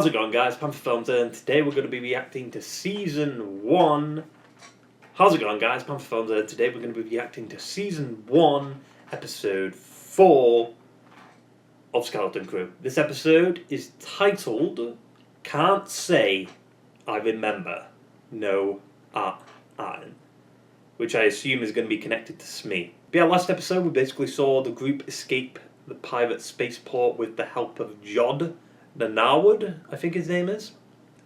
How's it going, guys? Panther Films here, and today we're going to be reacting to Season 1. How's it going, guys? Panther Films here. Today we're going to be reacting to Season 1, Episode 4 of Skeleton Crew. This episode is titled, Can't Say I Remember No At Attin, which I assume is going to be connected to Smee. But yeah, last episode we basically saw the group escape the pirate spaceport with the help of Jod the Narwood, I think his name is.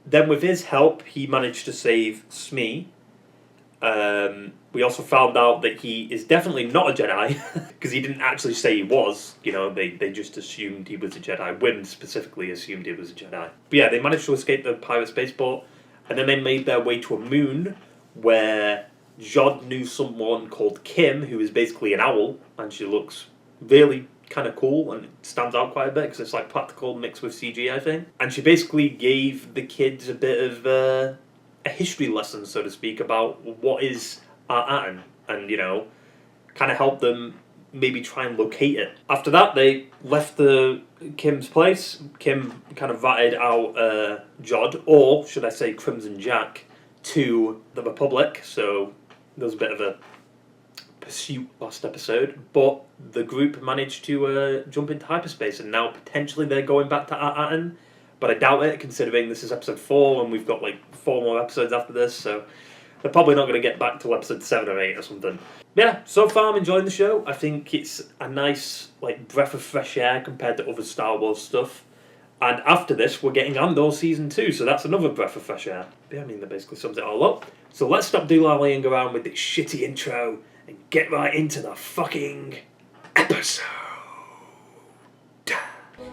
Then with his help, he managed to save Smee. We also found out that he is definitely not a Jedi, because he didn't actually say he was. You know, they just assumed he was a Jedi. Wynn specifically assumed he was a Jedi. But yeah, they managed to escape the pirate spaceport, and then they made their way to a moon where Jod knew someone called Kim, who is basically an owl, and she looks really kind of cool and it stands out quite a bit because it's like practical mixed with CG, I think. And she basically gave the kids a bit of a history lesson, so to speak, about what is At Attin, and you know, kind of helped them maybe try and locate it. After that, they left Kim's place. Kim kind of ratted out Jod, or should I say Crimson Jack, to the Republic. So there was a bit of a pursuit last episode, but the group managed to jump into hyperspace, and now potentially they're going back to At Attin, but I doubt it, considering this is episode 4 and we've got like 4 more episodes after this, so they're probably not going to get back till episode 7 or 8 or something. Yeah, so far I'm enjoying the show. I think it's a nice like breath of fresh air compared to other Star Wars stuff. And after this, we're getting Andor Season 2, so that's another breath of fresh air. Yeah, I mean, that basically sums it all up. So let's stop doolalleying around with this shitty intro and get right into the fucking episode.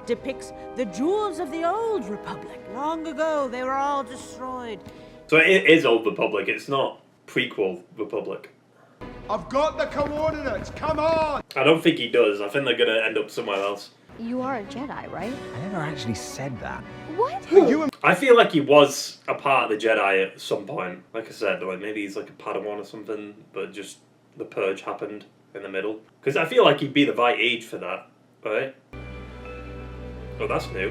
Depicts the jewels of the old Republic. Long ago, they were all destroyed. So it is Old Republic, it's not prequel Republic. I've got the coordinates, come on! I don't think he does. I think they're going to end up somewhere else. You are a Jedi, right? I never actually said that. What? I feel like he was a part of the Jedi at some point. Like I said, like maybe he's like a Padawan or something, but just the purge happened in the middle. Because I feel like he'd be the right age for that, right? Oh, that's new.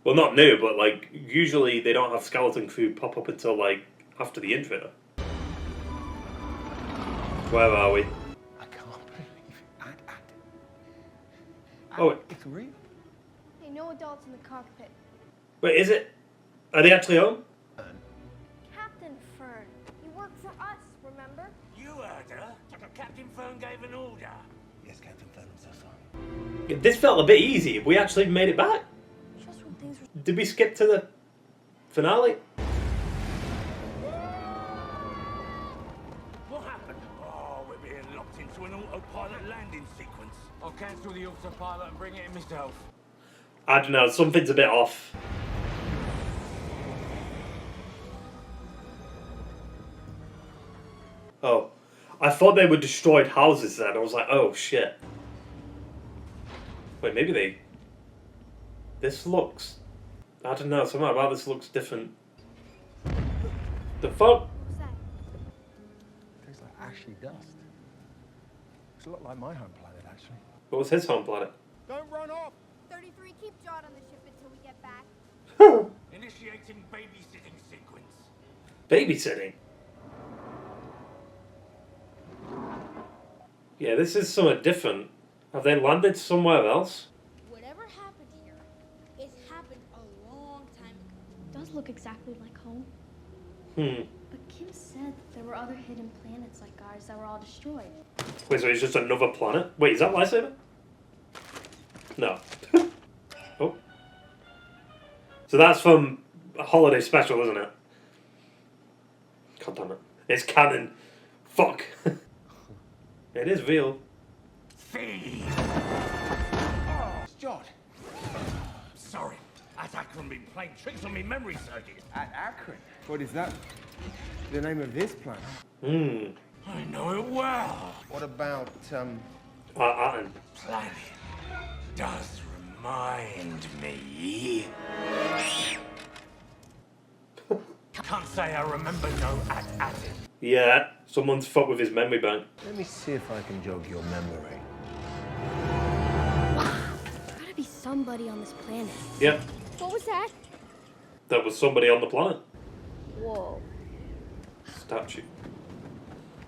Well, not new, but like usually they don't have Skeleton Crew pop up until like after the intro. Where are we? I can't believe it. At Attin. Oh, it's real. Hey, no adults in the cockpit. wait, is it? Are they actually home? Captain Fern, you work for us, remember? You heard her. Captain Fern gave an order. Yes, Captain Fern, I'm so sorry. Yeah, this felt a bit easy. We actually made it back. Just when things were... Did we skip to the finale? What happened? Oh, we're being locked into an autopilot landing sequence. I'll cancel the autopilot and bring it in myself. I don't know, something's a bit off. Oh, I thought they were destroyed houses then. I was like, oh shit. Wait, maybe they... This looks... I don't know, something about this looks different. The fuck? What was that? Tastes like ashy dust. It's a lot like my home planet, actually. What was his home planet? Don't run off! 33, keep Jod on the ship until we get back. Initiating babysitting sequence. Babysitting? Yeah, this is somewhat different. Have they landed somewhere else? Whatever happened here, it happened a long time ago. It does look exactly like home. But Kim said that there were other hidden planets like ours that were all destroyed. Wait, so it's just another planet? Wait, is that lightsaber? No. Oh. So that's from a holiday special, isn't it? God damn it. It's canon. Fuck. It is real. Feed. It's Jod. Sorry. At Attin been playing tricks on me memory circuit. At Attin? What is that? The name of this planet? I know it well. What about, Attin. Planet does remind me. Can't say I remember no At Attin. Yeah, someone's fucked with his memory bank. Let me see if I can jog your memory. There's gotta be somebody on this planet. Yep. What was that? That was somebody on the planet. Whoa. Statue.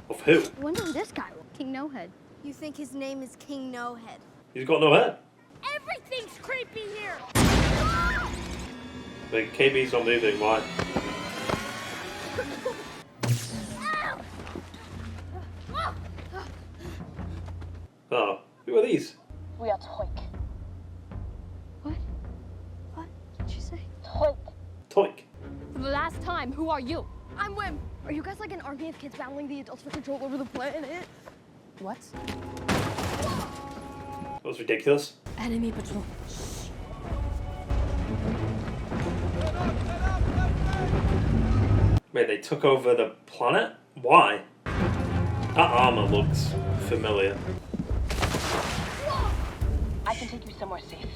Of who? When did this guy? King No Head. You think his name is King No Head? He's got no head. Everything's creepy here! The KB's not moving, why? Oh, who are these? We are Toik. What? What did you say? Toik. Toik. For the last time, who are you? I'm Wim. Are you guys like an army of kids battling the adults for control over the planet? What? That was ridiculous. Enemy patrol. Wait, they took over the planet? Why? That armor looks familiar. I can take you somewhere safe.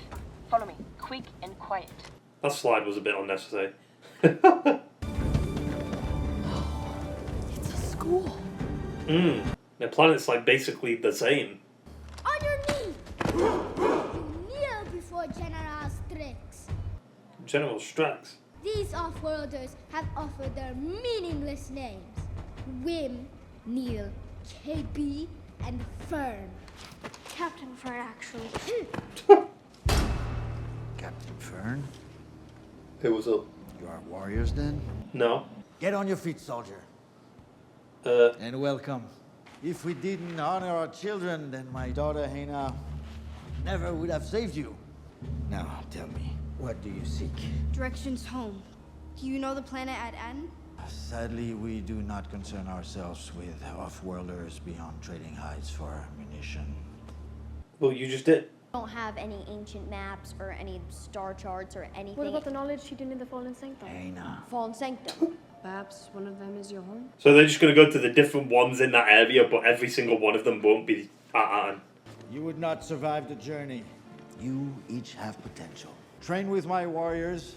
Follow me, quick and quiet. That slide was a bit unnecessary. It's a school. The planet's like basically the same. On your knee! Kneel before General Strix. General Strax. These off-worlders have offered their meaningless names. Wim, Neel, KB, and Fern. Captain Fern, actually. Captain Fern, Who was up? you are warriors then? No. Get on your feet, soldier, Uh, and welcome. If we didn't honor our children, then my daughter Hena never would have saved you. Now, tell me, what do you seek? Directions home. Do you know the planet At Attin? Sadly, we do not concern ourselves with off-worlders beyond trading hides for ammunition. well, you just did. Don't have any ancient maps or any star charts or anything. What about the knowledge hidden in the Fallen Sanctum? Hena. Fallen Sanctum? Perhaps one of them is your home? So they're just going to go to the different ones in that area, but every single one of them won't be At Attin. You would not survive the journey. You each have potential. Train with my warriors,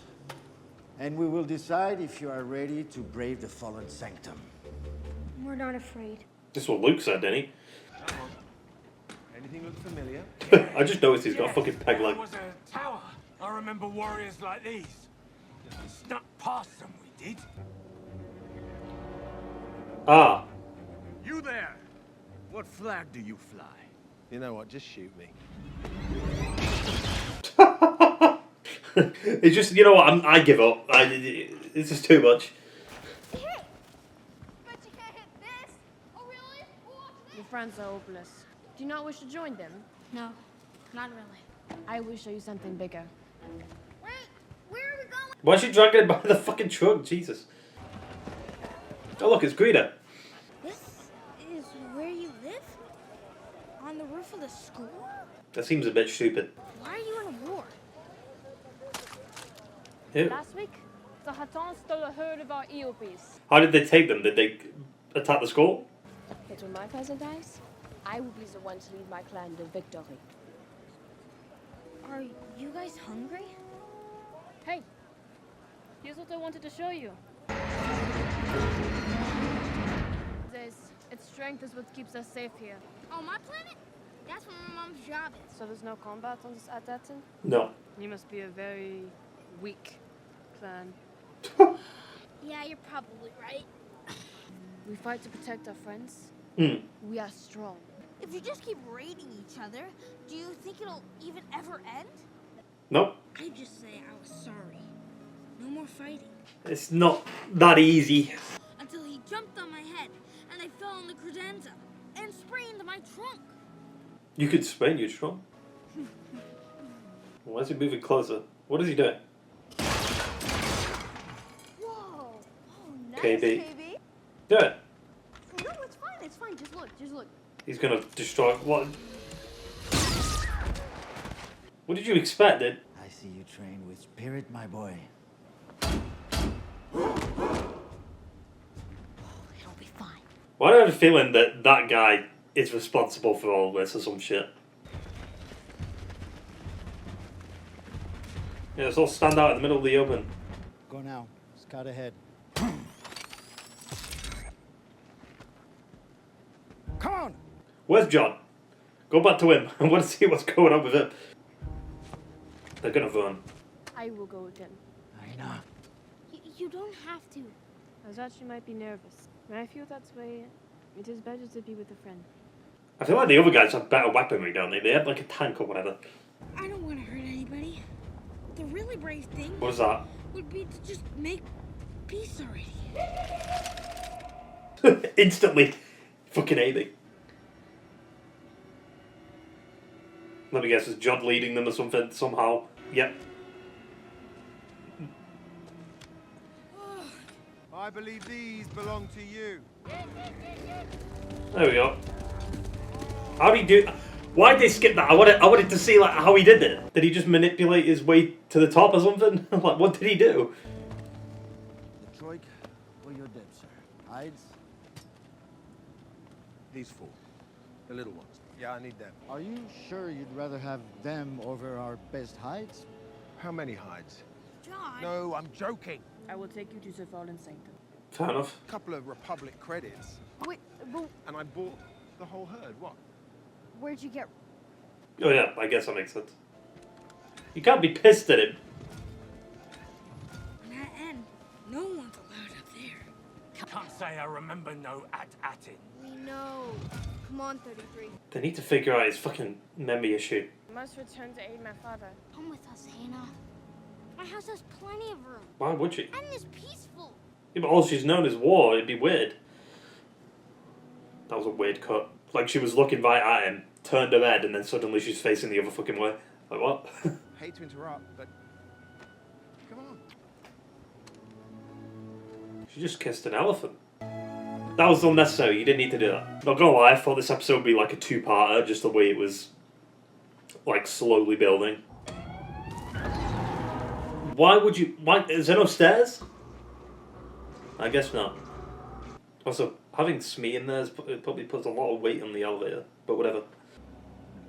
and we will decide if you are ready to brave the Fallen Sanctum. We're not afraid. This is what Luke said, didn't he? Anything look familiar? I just noticed he's got a fucking peg leg. There was a tower. I remember warriors like these. We snuck past them, we did. Ah. You there! What flag do you fly? You know what? Just shoot me. It's just, you know what, I give up. It's just too much. But you can't hit this! Oh really? Watch Your friends are hopeless. Do you not wish to join them? No, not really. I will show you something bigger. Wait, where are we going? Why is she dragging it by the fucking truck? Jesus. Oh look, it's Greta. This is where you live? On the roof of the school? That seems a bit stupid. Why are you in a war? Ew. Last week, the Hatton stole a herd of our Eopies. How did they take them? Did they attack the school? But when my cousin dies, I will be the one to lead my clan to victory. Are you guys hungry? Hey, here's what I wanted to show you. Its strength is what keeps us safe here. On my planet? That's where my mom's job is. So there's no combat on this At Attin? No. You must be a very weak clan. Yeah, you're probably right. We fight to protect our friends. We are strong. If you just keep raiding each other, do you think it'll even ever end? Nope. I just say I was sorry. No more fighting. It's not that easy. Until he jumped on my head and I fell on the credenza and sprained my trunk. You could sprain your trunk. Why is he moving closer? What is he doing? Whoa! Oh, nice, KB. KB. Do it. No, it's fine. It's fine. Just look. Just look. He's gonna destroy. What? What did you expect, dude? I see you train with spirit, my boy. It'll be fine. Why do I have a feeling that that guy is responsible for all this or some shit? Yeah, let's all stand out in the middle of the open. Go now. Scout ahead. Come on! Where's John? Go back to him. I want to see what's going on with him. They're gonna run. I will go again. Enough. You don't have to. I thought you might be nervous. When I feel that way, it is better to be with a friend. I feel like the other guys have better weaponry, don't they? They have like a tank or whatever. I don't want to hurt anybody. The really brave thing What is that? would be to just make peace already. Instantly fucking aiming. Let me guess, is John leading them or something somehow? Yep. I believe these belong to you. There we go. How did he do? Why did they skip that? I wanted to see like how he did it. Did he just manipulate his way to the top or something? Like what did he do? The Troik or your dead, sir? Hides? These four. The little ones. Yeah, I need them. Are you sure you'd rather have them over our best hides? How many hides? John. No, I'm joking. I will take you to the Fallen Sanctum. Fair enough. A couple of Republic credits. Wait, but And I bought the whole herd. What? where'd you get... Oh yeah, I guess that makes sense. You can't be pissed at him. On that end, no one's allowed up there. Can't say I remember no At Attin. We know. Come on, 33. They need to figure out his fucking memory issue. I must return to aid my father. Come with us, Hannah. My house has plenty of room. Why would she? And it's peaceful. Yeah, but all she's known is war. It'd be weird. That was a weird cut. Like she was looking right at him, turned her head, and then suddenly she's facing the other fucking way. Like what? Hate to interrupt, but come on. She just kissed an elephant. That was unnecessary. You didn't need to do that. Not gonna lie, I thought this episode would be like a two-parter, just the way it was, like slowly building. Why would you? Why is there no stairs? I guess not. Also, having Smee in there it probably puts a lot of weight on the elevator. But whatever.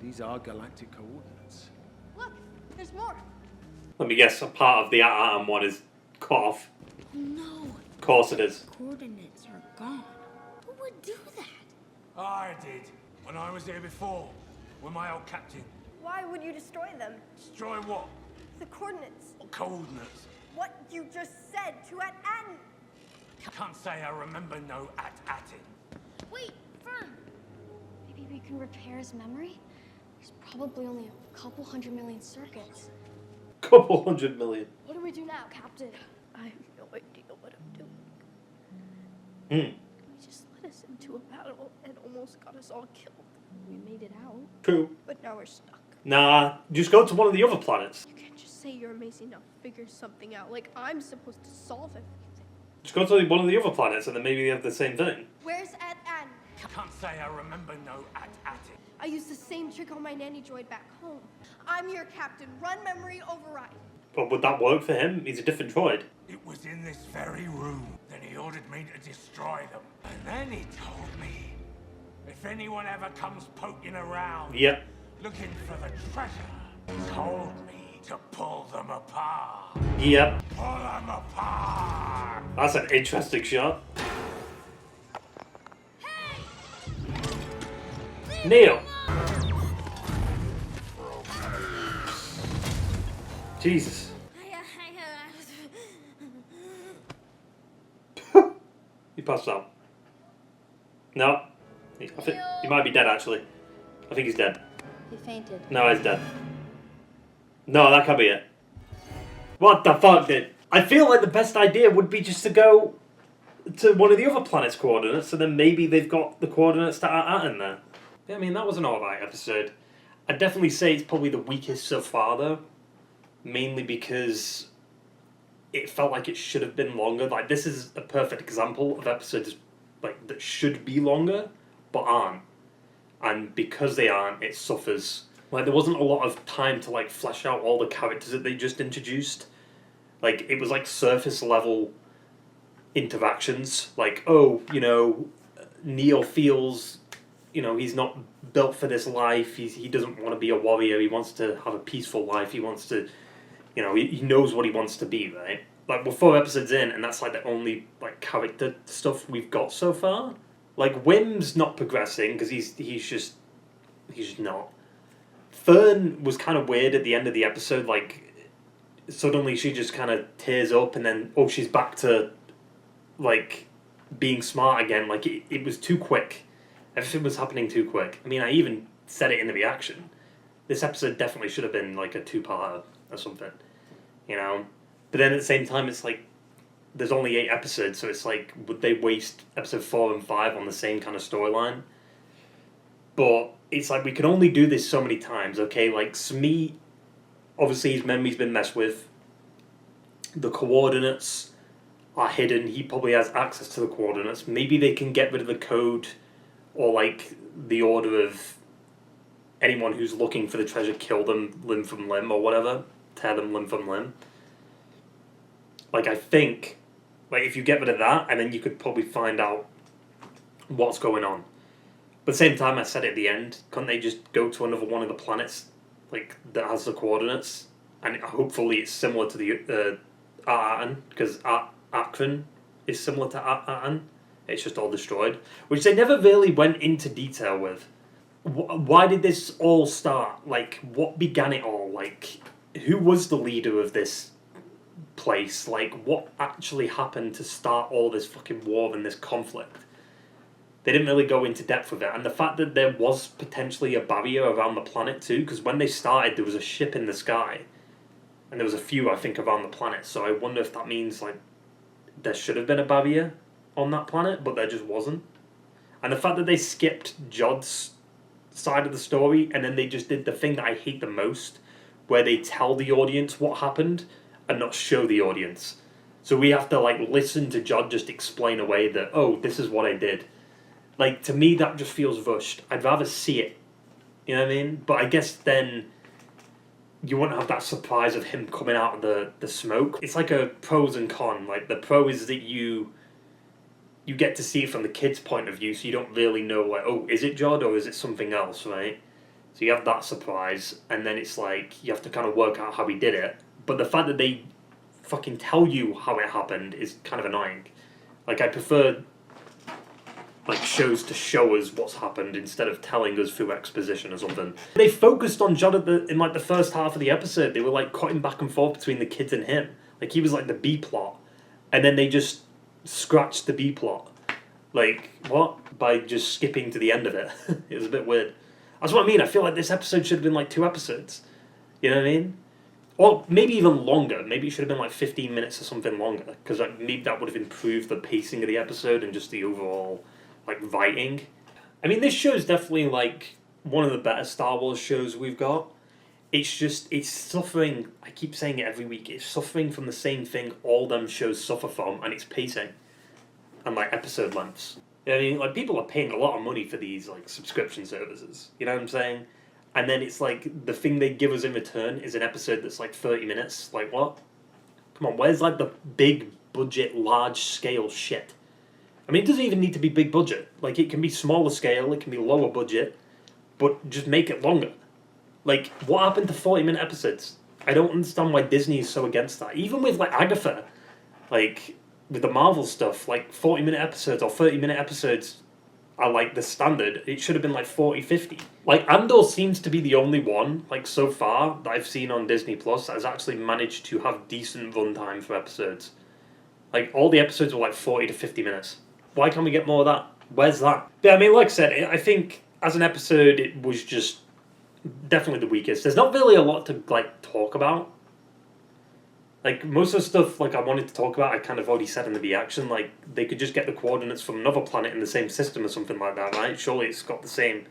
These are galactic coordinates. Look, there's more. Let me guess. A part of the At Attin one is cut off. Oh no. Of course it is. Coordinates are gone. Who would do that? I did, when I was here before, with my old captain. Why would you destroy them? Destroy what? The coordinates. What coordinates? What you just said to At Attin. Can't say I remember no At Attin. Wait, Fern. Maybe we can repair his memory? There's probably only a couple 100 million circuits. Couple 100 million. What do we do now, Captain? I have no idea what I'm doing. Hmm. He just led us into a battle and almost got us all killed. We made it out, True. but now we're stuck. Nah, just go to one of the other planets. You can't just say you're amazing enough to figure something out. Like I'm supposed to solve everything. Just go to one of the other planets and then maybe they have the same thing. Where's At Attin? Can't say I remember no At Attin. I used the same trick on my nanny droid back home. I'm your captain. Run memory override. But would that work for him? He's a different droid. It was in this very room. Then he ordered me to destroy them. And then he told me, if anyone ever comes poking around, Yep. looking for the treasure, he told me to pull them apart. Yep. Pull them apart. That's an interesting shot. Neel. Jesus. He passed out. No. I think he might be dead actually. I think he's dead. He fainted. No, he's dead. No, that can't be it. What the fuck, dude? I feel like the best idea would be just to go to one of the other planet's coordinates, and then maybe they've got the coordinates to At Attin there. Yeah, I mean, that was an alright episode. I'd definitely say it's probably the weakest so far, though. Mainly because it felt like it should have been longer. Like, this is a perfect example of episodes like that should be longer, but aren't. And because they aren't, it suffers. Like, there wasn't a lot of time to, like, flesh out all the characters that they just introduced. Like, it was, like, surface-level interactions. Like, oh, you know, Neel feels, you know, he's not built for this life. He doesn't want to be a warrior. He wants to have a peaceful life. He wants to, you know, he knows what he wants to be, right? Like, we're 4 episodes in, and that's, like, the only, like, character stuff we've got so far. Like, Wim's not progressing, because he's just not. Fern was kind of weird at the end of the episode, like, suddenly she just kind of tears up, and then she's back to like being smart again. Like it was too quick. Everything was happening too quick. I mean, I even said it in the reaction. This episode definitely should have been like a 2-parter or something, you know. But then at the same time, it's like there's only 8 episodes, so it's like, would they waste episode 4 and 5 on the same kind of storyline? But it's like we can only do this so many times, okay? Like Smee, obviously his memory's been messed with. The coordinates are hidden. He probably has access to the coordinates. Maybe they can get rid of the code, or like the order of anyone who's looking for the treasure, kill them limb from limb or whatever, tear them limb from limb. Like I think, like if you get rid of that, and then you could probably find out what's going on. But at the same time, I said at the end, couldn't they just go to another one of the planets, like that has the coordinates, and hopefully it's similar to the At Attin, because At Attin is similar to At Attin. It's just all destroyed, which they never really went into detail with. Why did this all start? Like, what began it all? Like, who was the leader of this place? Like, what actually happened to start all this fucking war and this conflict? They didn't really go into depth with it. And the fact that there was potentially a barrier around the planet too, because when they started, there was a ship in the sky. And there was a few, I think, around the planet. So I wonder if that means, like, there should have been a barrier on that planet, but there just wasn't. And the fact that they skipped Jod's side of the story, and then they just did the thing that I hate the most, where they tell the audience what happened and not show the audience. So we have to, like, listen to Jod just explain away that, oh, this is what I did. Like, to me, that just feels rushed. I'd rather see it. You know what I mean? But I guess then you wouldn't have that surprise of him coming out of the smoke. It's like a pros and cons. Like, the pro is that you get to see it from the kid's point of view, so you don't really know, like, oh, is it Jod or is it something else, right? So you have that surprise, and then it's like, you have to kind of work out how he did it. But the fact that they fucking tell you how it happened is kind of annoying. Like, I prefer, like, shows to show us what's happened instead of telling us through exposition or something. They focused on Jod in like the first half of the episode. They were like cutting back and forth between the kids and him. Like, he was like the B plot, and then they just scratched the B plot. Like, what? By just skipping to the end of it. It was a bit weird. That's what I mean. I feel like this episode should have been like 2 episodes. You know what I mean? Or maybe even longer. Maybe it should have been like 15 minutes or something longer, because like, maybe that would have improved the pacing of the episode and just the overall, like, writing. I mean, this show is definitely like one of the better Star Wars shows we've got. It's just, it's suffering, I keep saying it every week, it's suffering from the same thing all them shows suffer from, and it's pacing. And, like, episode lengths. You know what I mean? Like, people are paying a lot of money for these, like, subscription services. You know what I'm saying? And then it's like, the thing they give us in return is an episode that's, like, 30 minutes. Like, what? Come on, where's, like, the big budget, large scale shit? I mean, it doesn't even need to be big budget. Like, it can be smaller scale, it can be lower budget, but just make it longer. Like, what happened to 40-minute episodes? I don't understand why Disney is so against that. Even with, like, Agatha, like, with the Marvel stuff, like, 40-minute episodes or 30-minute episodes are, like, the standard. It should have been, like, 40, 50. Like, Andor seems to be the only one, like, so far, that I've seen on Disney Plus that has actually managed to have decent runtime for episodes. Like, all the episodes were, like, 40 to 50 minutes. Why can't we get more of that? Where's that? Yeah, I mean, like I said, I think as an episode, it was just definitely the weakest. There's not really a lot to, like, talk about. Like, most of the stuff, like, I wanted to talk about, I kind of already said in the reaction. Like, they could just get the coordinates from another planet in the same system or something like that, right? Surely it's got the same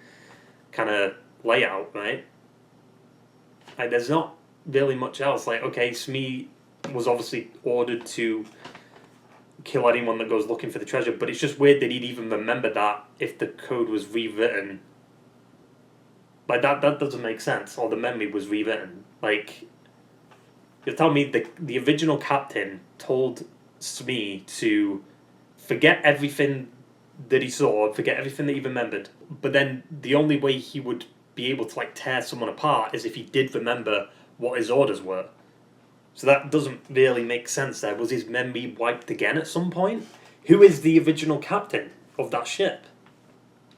kind of layout, right? Like, there's not really much else. Like, okay, Smee was obviously ordered to kill anyone that goes looking for the treasure, but it's just weird that he'd even remember that if the code was rewritten. Like, that doesn't make sense, or the memory was rewritten. Like, you're telling me the original captain told Smee to forget everything that he saw, forget everything that he remembered, but then the only way he would be able to, like, tear someone apart is if he did remember what his orders were. So that doesn't really make sense there. Was his memory wiped again at some point? Who is the original captain of that ship?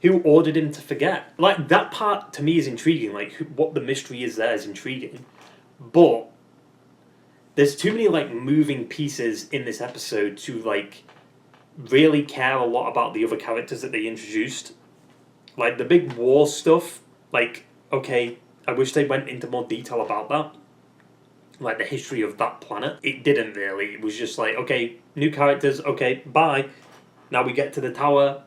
Who ordered him to forget? Like, that part to me is intriguing. Like, what the mystery is there is intriguing. But there's too many like moving pieces in this episode to like really care a lot about the other characters that they introduced. Like the big war stuff, like, okay, I wish they went into more detail about that. Like the history of that planet. It didn't really. It was just like, okay, new characters, okay, bye. Now we get to the tower.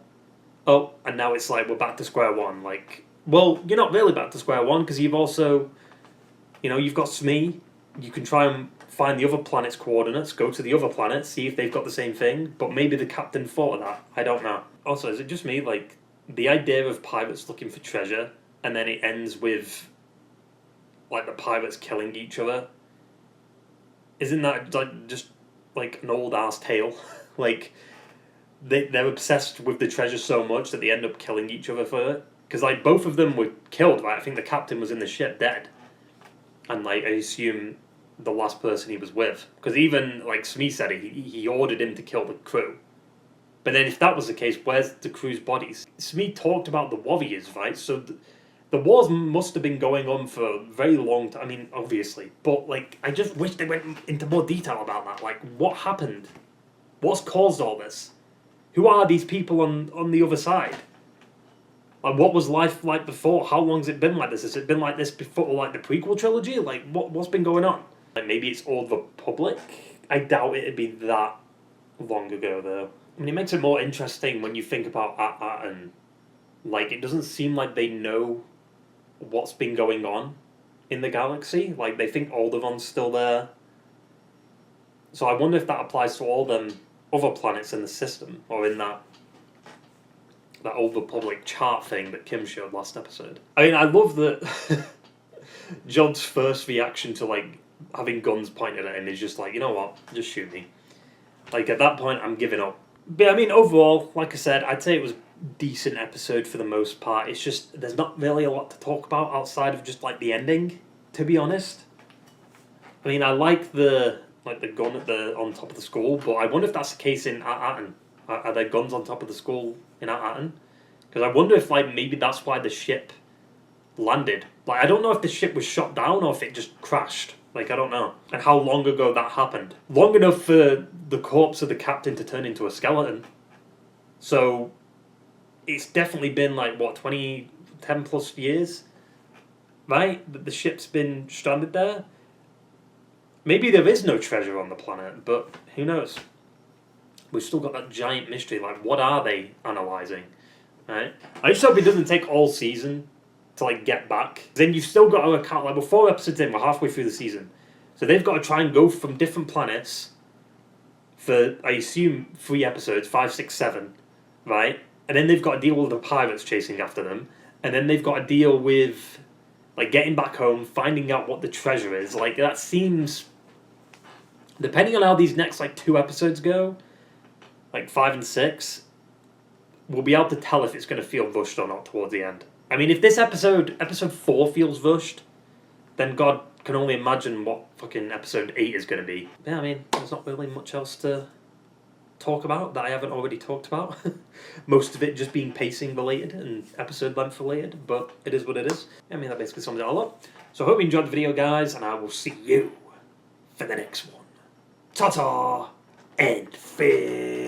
Oh, and now it's like we're back to square one. Like, well, you're not really back to square one because you've also, you know, you've got Smee. You can try and find the other planet's coordinates, go to the other planet, see if they've got the same thing, but maybe the captain thought of that. I don't know. Also, is it just me? Like, the idea of pirates looking for treasure, and then it ends with, like, the pirates killing each other. Isn't that, like, just, like, an old-ass tale? Like, they're obsessed with the treasure so much that they end up killing each other for it. Because, like, both of them were killed, right? I think the captain was in the ship dead. And, like, I assume the last person he was with. Because even, like Smee said, he ordered him to kill the crew. But then if that was the case, where's the crew's bodies? Smee talked about the warriors, right? So the wars must have been going on for a very long time. I mean, obviously. But, like, I just wish they went into more detail about that. Like, what happened? What's caused all this? Who are these people on the other side? Like, what was life like before? How long has it been like this? Has it been like this before, like, the prequel trilogy? Like, what's been going on? Like, maybe it's Old Republic? I doubt it'd be that long ago, though. I mean, it makes it more interesting when you think about At Attin. Like, it doesn't seem like they know what's been going on in the galaxy. Like, they think Alderaan's still there. So I wonder if that applies to all them other planets in the system, or in that Old Republic chart thing that Kim showed last episode. I mean, I love that John's first reaction to, like, having guns pointed at him is just like, you know what, just shoot me. Like, at that point, I'm giving up. But, I mean, overall, like I said, I'd say it was a decent episode for the most part. It's just, there's not really a lot to talk about outside of just, like, the ending, to be honest. I mean, I like the gun on top of the skull, but I wonder if that's the case in At Attin. Are there guns on top of the skull in At Attin? Because I wonder if, like, maybe that's why the ship landed. Like, I don't know if the ship was shot down or if it just crashed. Like, I don't know. And how long ago that happened. Long enough for the corpse of the captain to turn into a skeleton. So, it's definitely been, like, what, 10 plus years? Right? That the ship's been stranded there? Maybe there is no treasure on the planet, but who knows? We've still got that giant mystery, like, what are they analysing? Right? I just hope it doesn't take all season to, like, get back. Then you've still got to account, like, we're 4 episodes in, we're halfway through the season. So they've got to try and go from different planets for, I assume, 3 episodes, 5, 6, 7, right? And then they've got to deal with the pirates chasing after them. And then they've got to deal with, like, getting back home, finding out what the treasure is. Like, that seems, depending on how these next, like, 2 episodes go, like 5 and 6, we'll be able to tell if it's going to feel rushed or not towards the end. I mean, if this episode 4 feels rushed, then God can only imagine what fucking episode 8 is going to be. Yeah, I mean, there's not really much else to talk about that I haven't already talked about. Most of it just being pacing related and episode length related, but it is what it is. I mean, that basically sums it all up. So I hope you enjoyed the video, guys, and I will see you for the next one. Ta-ta and farewell.